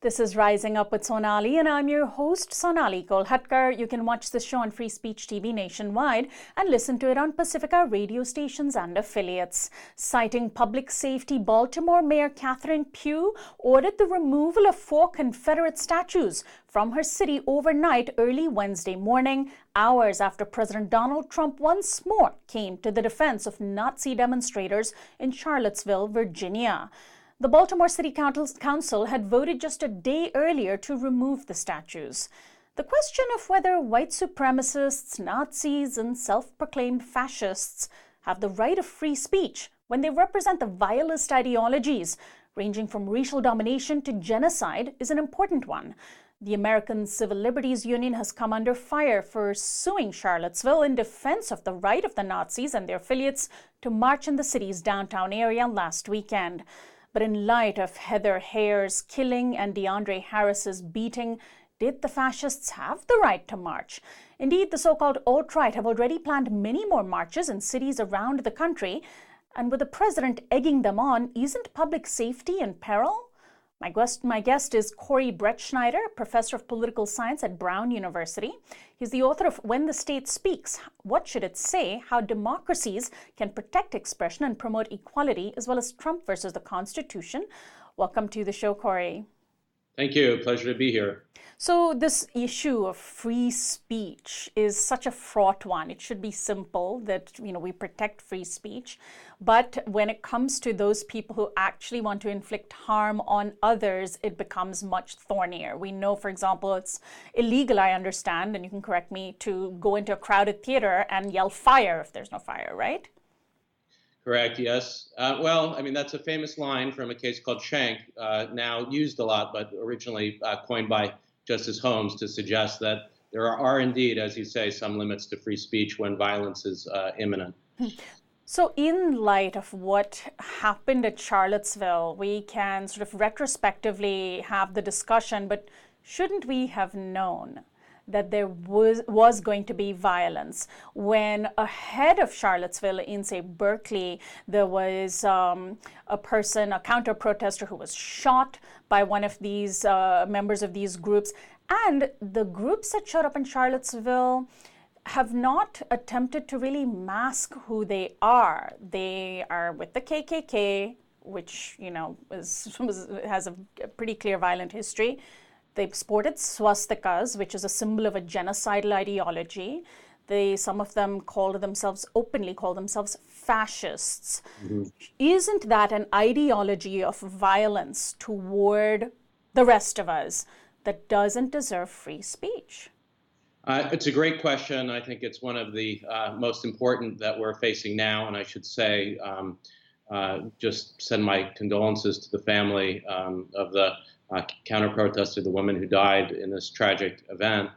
This is Rising Up with Sonali, and I'm your host, Sonali Kolhatkar. You can watch this show on Free Speech TV nationwide and listen to it on Pacifica radio stations and affiliates. Citing public safety, Baltimore Mayor Catherine Pugh ordered the removal of 4 Confederate statues from her city overnight early Wednesday morning, hours after President Donald Trump once more came to the defense of Nazi demonstrators in Charlottesville, Virginia. The Baltimore City Council had voted just a day earlier to remove the statues. The question of whether white supremacists, Nazis, and self-proclaimed fascists have the right of free speech when they represent the vilest ideologies, ranging from racial domination to genocide, is an important one. The American Civil Liberties Union has come under fire for suing Charlottesville in defense of the right of the Nazis and their affiliates to march in the city's downtown area last weekend. But in light of Heather Hayer's killing and DeAndre Harris's beating, did the fascists have the right to march? Indeed, the so-called alt-right have already planned many more marches in cities around the country. And with the president egging them on, isn't public safety in peril? My guest is Corey Brettschneider, professor of political science at Brown University. He's the author of When the State Speaks, What Should It Say? How Democracies Can Protect Expression and Promote Equality, as well as Trump versus the Constitution. Welcome to the show, Corey. Thank you. Pleasure to be here. So this issue of free speech is such a fraught one. It should be simple that, we protect free speech. But when it comes to those people who actually want to inflict harm on others, it becomes much thornier. We know, for example, it's illegal, I understand, and you can correct me, to go into a crowded theater and yell fire if there's no fire, right? Correct, yes. That's a famous line from a case called Schenck, now used a lot, but originally coined by Justice Holmes to suggest that there are indeed, as you say, some limits to free speech when violence is imminent. So in light of what happened at Charlottesville, we can sort of retrospectively have the discussion, but shouldn't we have known that there was going to be violence when ahead of Charlottesville in, say, Berkeley, there was a counter-protester who was shot by one of these members of these groups. And the groups that showed up in Charlottesville have not attempted to really mask who they are. They are with the KKK, which, has a pretty clear violent history. They've sported swastikas, which is a symbol of a genocidal ideology. Some of them openly call themselves fascists. Mm-hmm. Isn't that an ideology of violence toward the rest of us that doesn't deserve free speech? It's a great question. I think it's one of the most important that we're facing now. And I should say, just send my condolences to the family of the counter-protester, the woman who died in this tragic event.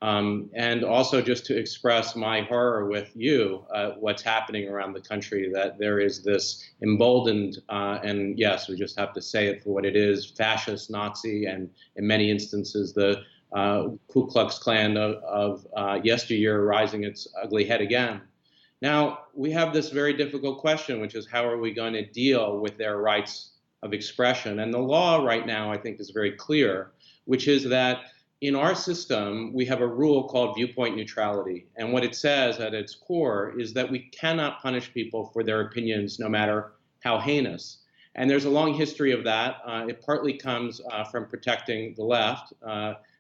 And also just to express my horror with you, what's happening around the country, that there is this emboldened, and yes, we just have to say it for what it is, fascist, Nazi, and in many instances, the Ku Klux Klan of yesteryear rising its ugly head again. Now, we have this very difficult question, which is how are we going to deal with their rights of expression? And the law right now, I think, is very clear, which is that in our system, we have a rule called viewpoint neutrality. And what it says at its core is that we cannot punish people for their opinions, no matter how heinous. And there's a long history of that. It partly comes from protecting the left.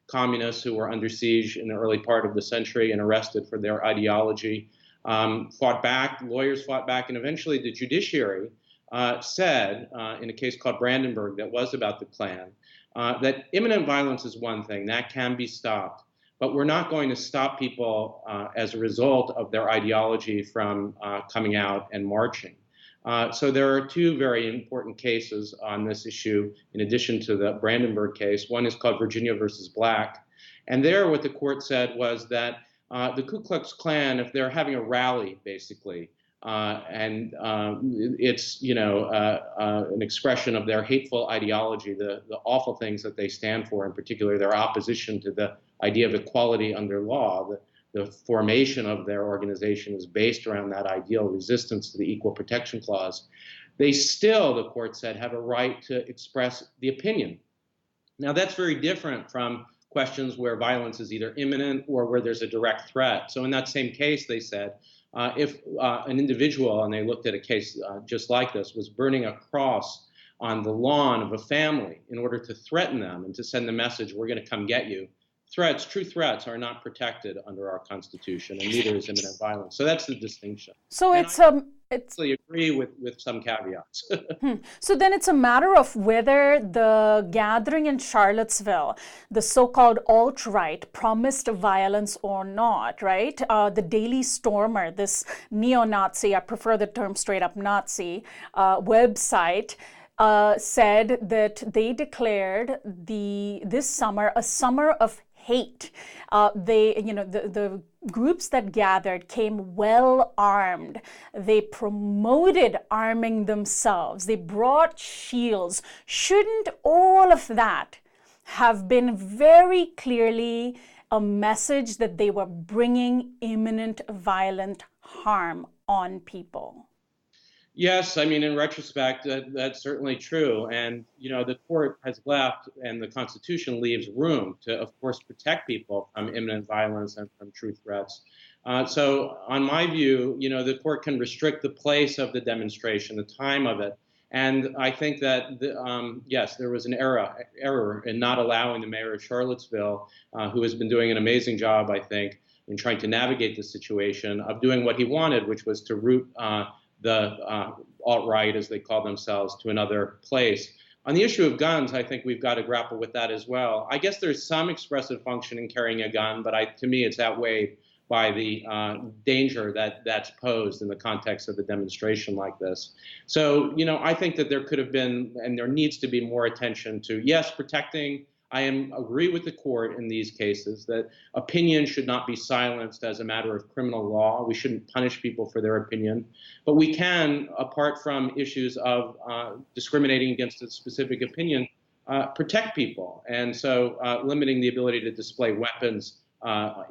Communists who were under siege in the early part of the century and arrested for their ideology fought back, lawyers fought back, and eventually the judiciary said, in a case called Brandenburg that was about the Klan, that imminent violence is one thing, that can be stopped, but we're not going to stop people as a result of their ideology from coming out and marching. So there are 2 very important cases on this issue, in addition to the Brandenburg case. One is called Virginia versus Black. And there what the court said was that the Ku Klux Klan, if they're having a rally, basically, and it's, an expression of their hateful ideology, the awful things that they stand for, in particular their opposition to the idea of equality under law. The formation of their organization is based around that ideal resistance to the Equal Protection Clause. They still, the court said, have a right to express the opinion Now, that's very different from questions where violence is either imminent or where there's a direct threat. So in that same case, they said, if an individual, and they looked at a case just like this, was burning a cross on the lawn of a family in order to threaten them and to send the message, we're going to come get you. True threats are not protected under our Constitution, and neither is imminent violence. So that's the distinction. So and it's I actually agree with some caveats. So then it's a matter of whether the gathering in Charlottesville, the so-called alt-right, promised violence or not, right? The Daily Stormer, this neo-Nazi, I prefer the term straight-up Nazi, website, said that they declared this summer a summer of hate. The groups that gathered came well armed. They promoted arming themselves. They brought shields. Shouldn't all of that have been very clearly a message that they were bringing imminent violent harm on people? Yes, I mean, in retrospect, that's certainly true. And, the court has left, and the Constitution leaves room to, of course, protect people from imminent violence and from true threats. So on my view, the court can restrict the place of the demonstration, the time of it. And I think that, yes, there was an error in not allowing the mayor of Charlottesville, who has been doing an amazing job, I think, in trying to navigate the situation, of doing what he wanted, which was to root the alt-right, as they call themselves, to another place. On the issue of guns, I think we've got to grapple with that as well. I guess there's some expressive function in carrying a gun, but to me it's outweighed by the danger that's posed in the context of a demonstration like this. So, I think that there could have been, and there needs to be, more attention to, yes, protecting. I agree with the court in these cases that opinion should not be silenced as a matter of criminal law. We shouldn't punish people for their opinion. But we can, apart from issues of discriminating against a specific opinion, protect people. And so limiting the ability to display weapons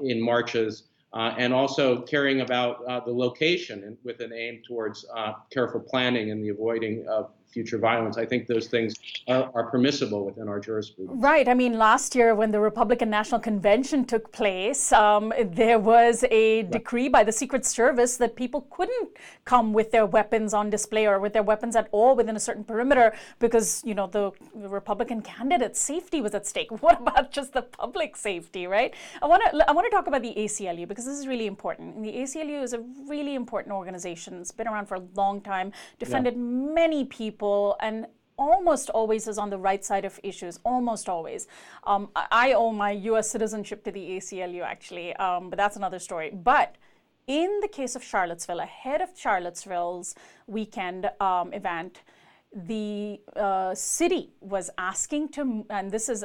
in marches, and also caring about the location with an aim towards careful planning and the avoiding of future violence. I think those things are permissible within our jurisprudence. Right. I mean, last year when the Republican National Convention took place, there was a decree by the Secret Service that people couldn't come with their weapons on display or with their weapons at all within a certain perimeter because, the Republican candidate's safety was at stake. What about just the public safety, right? I want to talk about the ACLU because this is really important. And the ACLU is a really important organization. It's been around for a long time, defended many people, and almost always is on the right side of issues, almost always. I owe my U.S. citizenship to the ACLU, actually, but that's another story. But in the case of Charlottesville, ahead of Charlottesville's weekend event, the city was asking to, and this is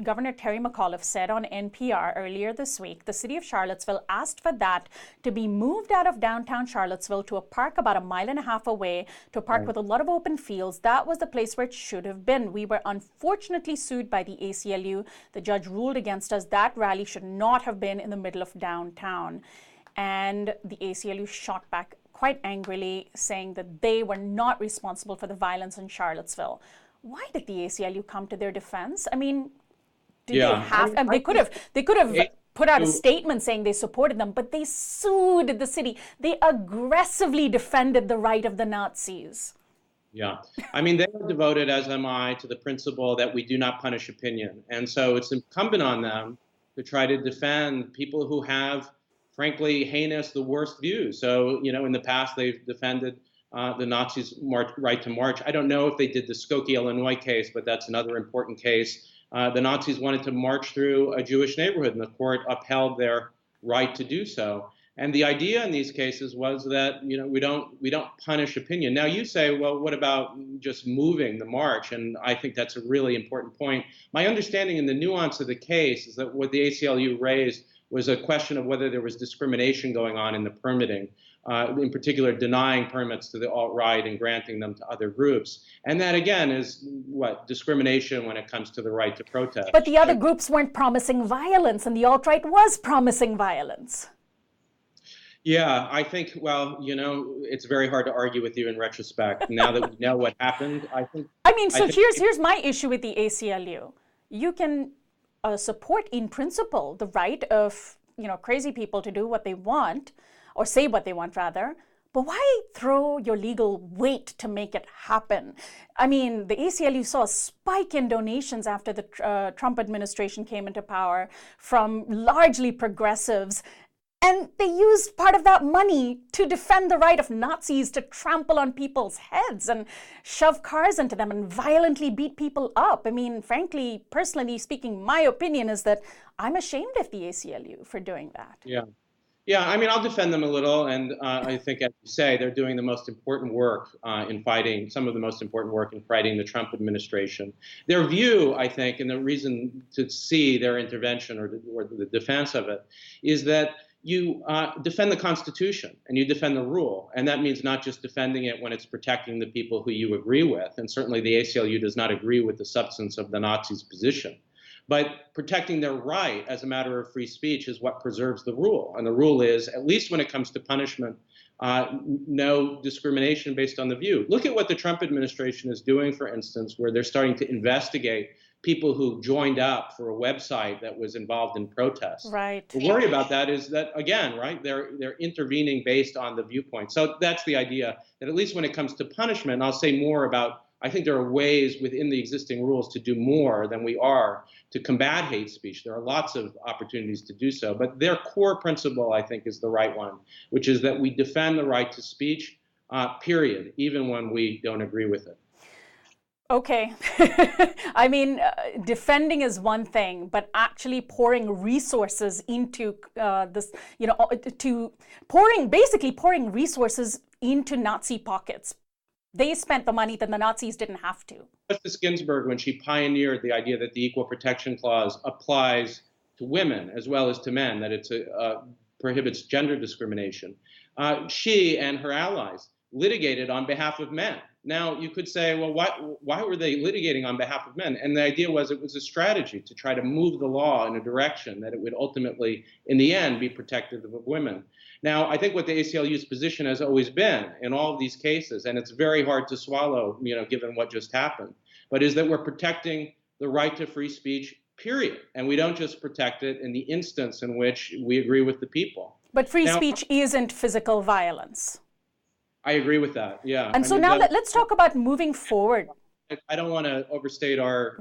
Governor Terry McAuliffe said on NPR earlier this week, the city of Charlottesville asked for that to be moved out of downtown Charlottesville to a park about 1.5 miles away, to a park with a lot of open fields. That was the place where it should have been. We were unfortunately sued by the ACLU. The judge ruled against us. That rally should not have been in the middle of downtown. And the ACLU shot back quite angrily, saying that they were not responsible for the violence in Charlottesville. Why did the ACLU come to their defense? I mean, did they have? They could have put out a statement saying they supported them, but they sued the city. They aggressively defended the right of the Nazis. Yeah, I mean, they are devoted, as am I, to the principle that we do not punish opinion, and so it's incumbent on them to try to defend people who have, frankly, heinous, the worst views. So, in the past, they've defended the Nazis' right to march. I don't know if they did the Skokie, Illinois case, but that's another important case. The Nazis wanted to march through a Jewish neighborhood, and the court upheld their right to do so. And the idea in these cases was that, we don't punish opinion. Now, you say, well, what about just moving the march? And I think that's a really important point. My understanding in the nuance of the case is that what the ACLU raised was a question of whether there was discrimination going on in the permitting, in particular denying permits to the alt-right and granting them to other groups. And that, again, is discrimination when it comes to the right to protest. But the other groups weren't promising violence, and the alt-right was promising violence. Yeah, I think, well, it's very hard to argue with you in retrospect. Now that we know what happened, I think... So here's my issue with the ACLU. You can support in principle the right of, crazy people to do what they want, or say what they want rather, but why throw your legal weight to make it happen? I mean, the ACLU saw a spike in donations after the Trump administration came into power from largely progressives. And they used part of that money to defend the right of Nazis to trample on people's heads and shove cars into them and violently beat people up. I mean, frankly, personally speaking, my opinion is that I'm ashamed of the ACLU for doing that. Yeah. Yeah, I mean, I'll defend them a little, and I think, as you say, they're doing the most important work in fighting, some of the most important work in fighting the Trump administration. Their view, I think, and the reason to see their intervention or the defense of it is that you defend the Constitution and you defend the rule, and that means not just defending it when it's protecting the people who you agree with, and certainly the ACLU does not agree with the substance of the Nazis' position. But protecting their right as a matter of free speech is what preserves the rule. And the rule is, at least when it comes to punishment, no discrimination based on the view. Look at what the Trump administration is doing, for instance, where they're starting to investigate people who joined up for a website that was involved in protests. Right. The worry about that is that, again, right, they're intervening based on the viewpoint. So that's the idea, that at least when it comes to punishment, and I'll say more about, I think there are ways within the existing rules to do more than we are to combat hate speech. There are lots of opportunities to do so, but their core principle, I think, is the right one, which is that we defend the right to speech, period, even when we don't agree with it. Okay. I mean, defending is one thing, but actually pouring resources into this, basically pouring resources into Nazi pockets. They spent the money that the Nazis didn't have to. Justice Ginsburg, when she pioneered the idea that the Equal Protection Clause applies to women as well as to men, that it prohibits gender discrimination, she and her allies litigated on behalf of men. Now, you could say, well, why were they litigating on behalf of men? And the idea was it was a strategy to try to move the law in a direction that it would ultimately, in the end, be protective of women. Now, I think what the ACLU's position has always been in all of these cases, and it's very hard to swallow, given what just happened, but is that we're protecting the right to free speech, period. And we don't just protect it in the instance in which we agree with the people. But free speech isn't physical violence. I agree with that. Yeah. And so now let's talk about moving forward. I don't want to overstate our,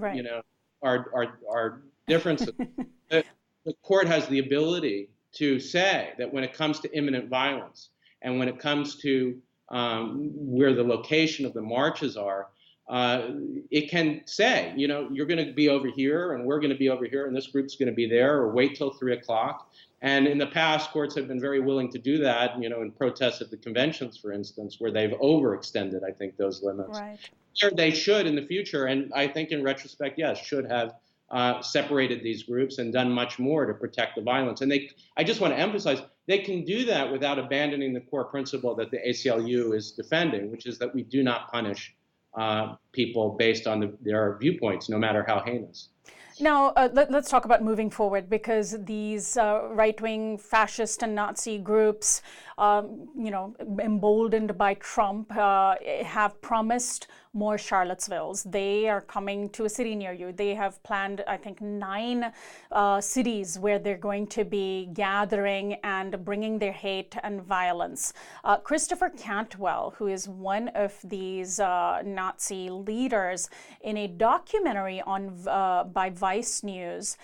our differences. The court has the ability to say that when it comes to imminent violence and when it comes to where the location of the marches are, it can say, you're going to be over here and we're going to be over here and this group's going to be there, or wait till 3 o'clock. And in the past, courts have been very willing to do that, in protests at the conventions, for instance, where they've overextended, I think, those limits. Right. Sure, they should in the future, and I think in retrospect, yes, should have separated these groups and done much more to protect the violence. And I just want to emphasize, they can do that without abandoning the core principle that the ACLU is defending, which is that we do not punish people based on their viewpoints, no matter how heinous. Now, let's talk about moving forward, because these right-wing fascist and Nazi groups, emboldened by Trump, have promised more Charlottesvilles. They are coming to a city near you. They have planned, I think, 9 cities where they're going to be gathering and bringing their hate and violence. Christopher Cantwell, who is one of these Nazi leaders, in a documentary by Vice News,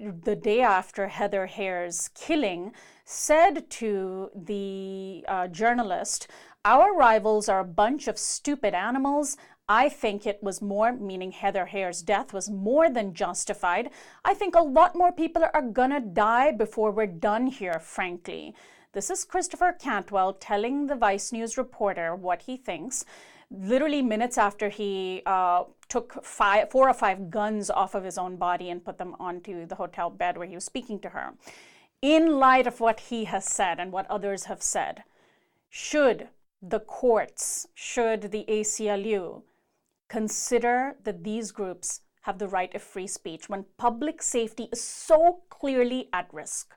the day after Heather Heyr's killing, said to the journalist, "Our rivals are a bunch of stupid animals. I think it was more," meaning Heather Heyr's death was more than justified. "I think a lot more people are gonna die before we're done here, frankly." This is Christopher Cantwell telling the Vice News reporter what he thinks, literally minutes after he took 4 or 5 guns off of his own body and put them onto the hotel bed where he was speaking to her. In light of what he has said and what others have said, should the courts, should the ACLU consider that these groups have the right of free speech when public safety is so clearly at risk?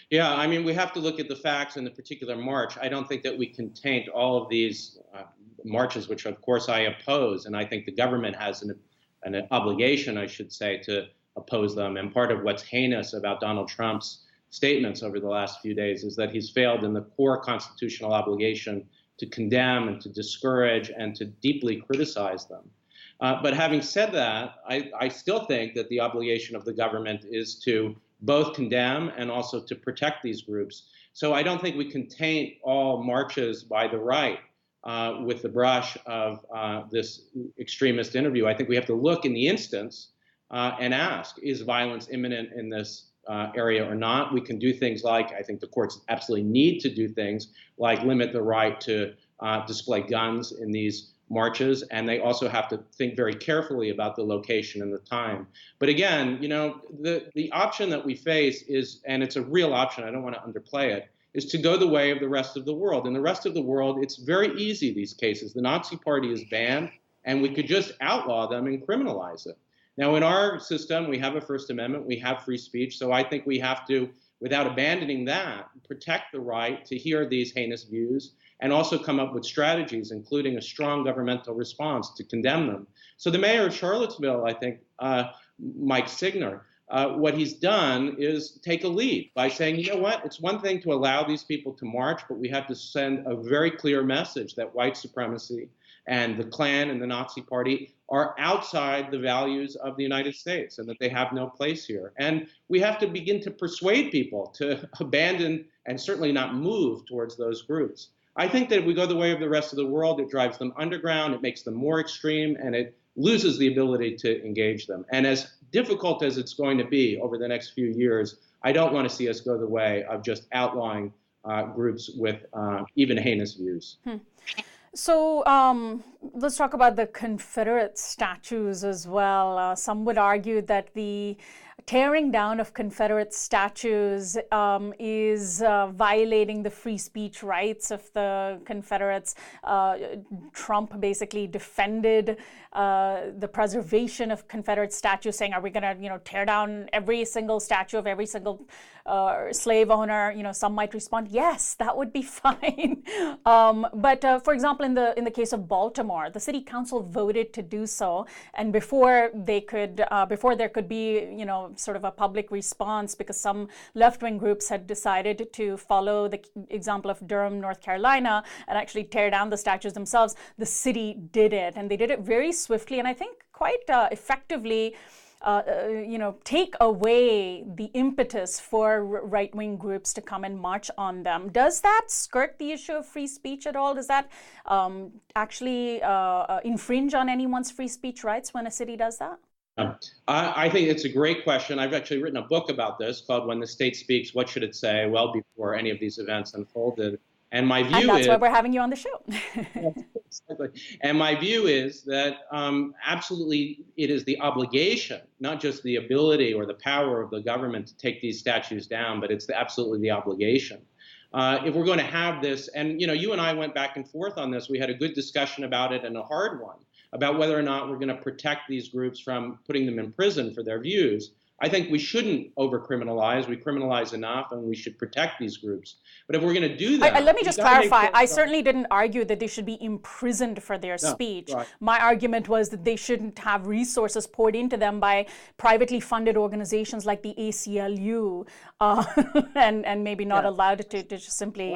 Yeah, I mean, we have to look at the facts in the particular march. I don't think that we can taint all of these marches, which of course I oppose, and I think the government has an obligation, I should say, to oppose them. And part of what's heinous about Donald Trump's statements over the last few days is that he's failed in the core constitutional obligation to condemn and to discourage and to deeply criticize them. But having said that, I still think that the obligation of the government is to both condemn and also to protect these groups. So I don't think we can taint all marches by the right with the brush of this extremist interview. I think we have to look in the instance and ask, is violence imminent in this area or not? We can do things like, I think the courts absolutely need to do things like limit the right to display guns in these marches, and they also have to think very carefully about the location and the time. But again, you know, the option that we face is, and it's a real option, I don't want to underplay it, is to go the way of the rest of the world. In the rest of the world, it's very easy, these cases. The Nazi Party is banned, and we could just outlaw them and criminalize it. Now, in our system, we have a First Amendment, we have free speech, so I think we have to, without abandoning that, protect the right to hear these heinous views and also come up with strategies, including a strong governmental response to condemn them. So the mayor of Charlottesville, I think, Mike Signer, what he's done is take a lead by saying, you know what, it's one thing to allow these people to march, but we have to send a very clear message that white supremacy and the Klan and the Nazi Party are outside the values of the United States and that they have no place here. And we have to begin to persuade people to abandon and certainly not move towards those groups. I think that if we go the way of the rest of the world, it drives them underground, it makes them more extreme, and it loses the ability to engage them. And as difficult as it's going to be over the next few years, I don't want to see us go the way of just outlawing groups with even heinous views. So let's talk about the Confederate statues as well. Some would argue that the tearing down of Confederate statues is violating the free speech rights of the Confederates. Trump basically defended the preservation of Confederate statues, saying, "Are we going to, tear down every single statue of every single slave owner?" Some might respond, "Yes, that would be fine." But for example, in the case of Baltimore, the city council voted to do so, and before there could be, sort of a public response, because some left-wing groups had decided to follow the example of Durham, North Carolina, and actually tear down the statues themselves, the city did it, and they did it very swiftly, and I think quite effectively. Take away the impetus for right-wing groups to come and march on them. Does that skirt the issue of free speech at all? Does that actually infringe on anyone's free speech rights when a city does that? I think it's a great question. I've actually written a book about this called "When the State Speaks, What Should It Say?" well before any of these events unfolded. And my view is... And that's why we're having you on the show. Exactly. And my view is that absolutely it is the obligation, not just the ability or the power of the government to take these statues down, but it's absolutely the obligation. If we're going to have this, and you and I went back and forth on this, we had a good discussion about it and a hard one, about whether or not we're going to protect these groups from putting them in prison for their views. I think we shouldn't over-criminalize. We criminalize enough, and we should protect these groups. But if we're going to do that... Let me just clarify. I certainly didn't argue that they should be imprisoned for their speech. Right. My argument was that they shouldn't have resources poured into them by privately funded organizations like the ACLU, and maybe not allowed to just simply...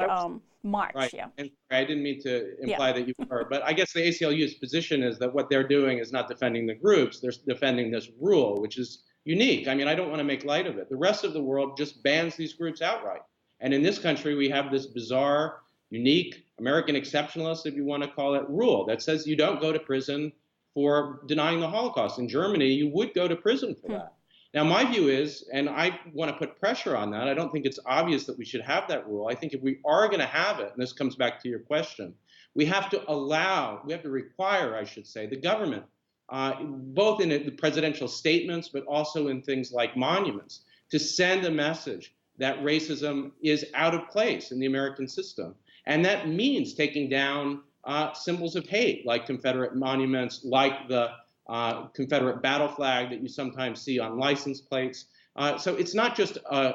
march. Right. Yeah. And I didn't mean to imply that you were, but I guess the ACLU's position is that what they're doing is not defending the groups, they're defending this rule, which is unique. I mean, I don't want to make light of it. The rest of the world just bans these groups outright. And in this country, we have this bizarre, unique, American exceptionalist, if you want to call it, rule that says you don't go to prison for denying the Holocaust. In Germany, you would go to prison for that. Now, my view is, and I want to put pressure on that, I don't think it's obvious that we should have that rule. I think if we are going to have it, and this comes back to your question, we have to require, I should say, the government, both in the presidential statements, but also in things like monuments, to send a message that racism is out of place in the American system. And that means taking down symbols of hate, like Confederate monuments, like the Confederate battle flag that you sometimes see on license plates. So it's not just a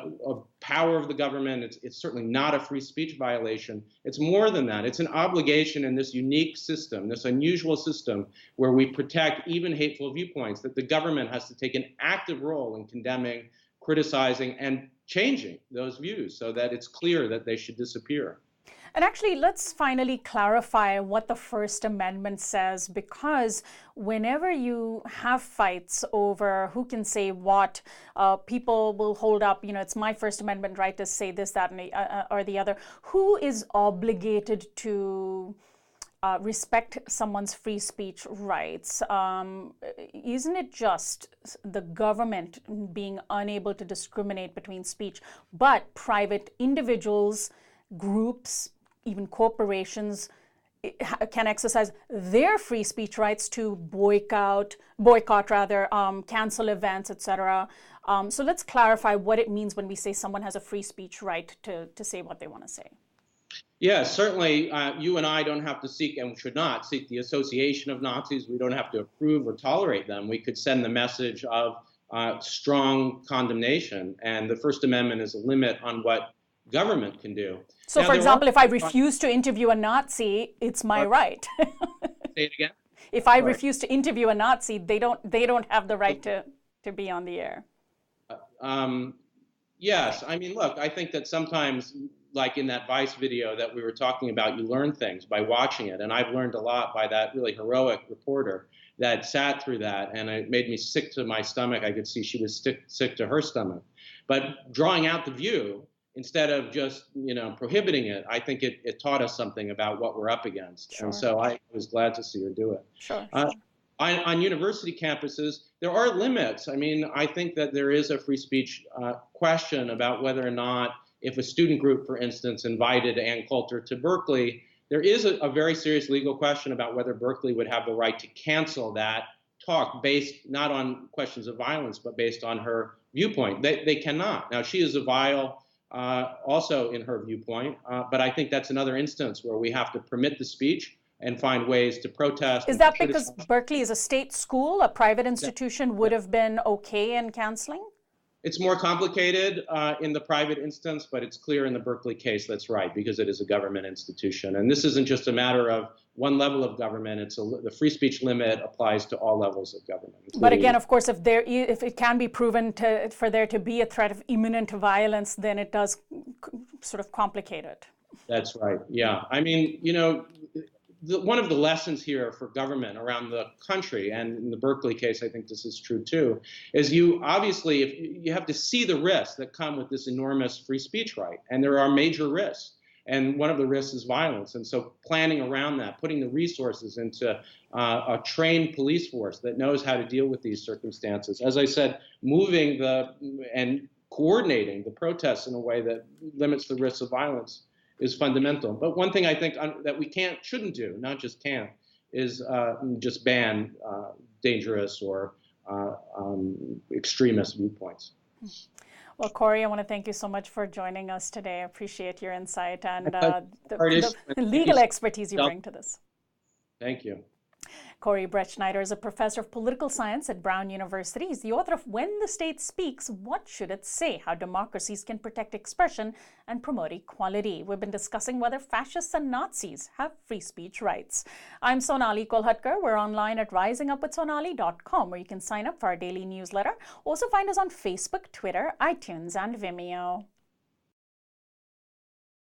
power of the government. It's certainly not a free speech violation. It's more than that. It's an obligation in this unique system, this unusual system where we protect even hateful viewpoints, that the government has to take an active role in condemning, criticizing, and changing those views so that it's clear that they should disappear. And actually, let's finally clarify what the First Amendment says, because whenever you have fights over who can say what, people will hold up, it's my First Amendment right to say this, that, and or the other. Who is obligated to respect someone's free speech rights? Isn't it just the government being unable to discriminate between speech, but private individuals, groups, even corporations can exercise their free speech rights to boycott, cancel events, etc. So let's clarify what it means when we say someone has a free speech right to say what they want to say. Yeah, certainly you and I don't have to seek, and should not seek, the association of Nazis. We don't have to approve or tolerate them. We could send the message of strong condemnation, and the First Amendment is a limit on what government can do. So, for example, if I refuse to interview a Nazi, it's my right. Say it again. If I refuse to interview a Nazi, they don't have the right to be on the air. Yes, I mean, look, I think that sometimes, like in that Vice video that we were talking about, you learn things by watching it, and I've learned a lot by that really heroic reporter that sat through that, and it made me sick to my stomach. I could see she was sick to her stomach. But drawing out the view, instead of just prohibiting it, I think it taught us something about what we're up against. Sure. And so I was glad to see her do it. Sure. On university campuses, there are limits. I mean, I think that there is a free speech question about whether or not, if a student group, for instance, invited Ann Coulter to Berkeley, there is a very serious legal question about whether Berkeley would have the right to cancel that talk based not on questions of violence, but based on her viewpoint. They cannot. Now, she is a vile also in her viewpoint, but I think that's another instance where we have to permit the speech and find ways to protest. Is that because Berkeley is a state school, a private institution would have been okay in canceling? It's more complicated in the private instance, but it's clear in the Berkeley case that's right, because it is a government institution. And this isn't just a matter of one level of government. The free speech limit applies to all levels of government. But again, of course, if it can be proven for there to be a threat of imminent violence, then it does sort of complicate it. That's right. Yeah. I mean, one of the lessons here for government around the country, and in the Berkeley case, I think this is true too, is if you have to see the risks that come with this enormous free speech right, and there are major risks. And one of the risks is violence. And so planning around that, putting the resources into a trained police force that knows how to deal with these circumstances. As I said, moving and coordinating the protests in a way that limits the risks of violence is fundamental. But one thing I think that we shouldn't do, not just can't, is just ban dangerous or extremist viewpoints. Well, Corey, I want to thank you so much for joining us today. I appreciate your insight and the legal expertise you bring to this. Thank you. Corey Brettschneider is a professor of political science at Brown University. He's the author of When the State Speaks, What Should It Say? How Democracies Can Protect Expression and Promote Equality. We've been discussing whether fascists and Nazis have free speech rights. I'm Sonali Kolhatkar. We're online at risingupwithsonali.com, where you can sign up for our daily newsletter. Also find us on Facebook, Twitter, iTunes, and Vimeo.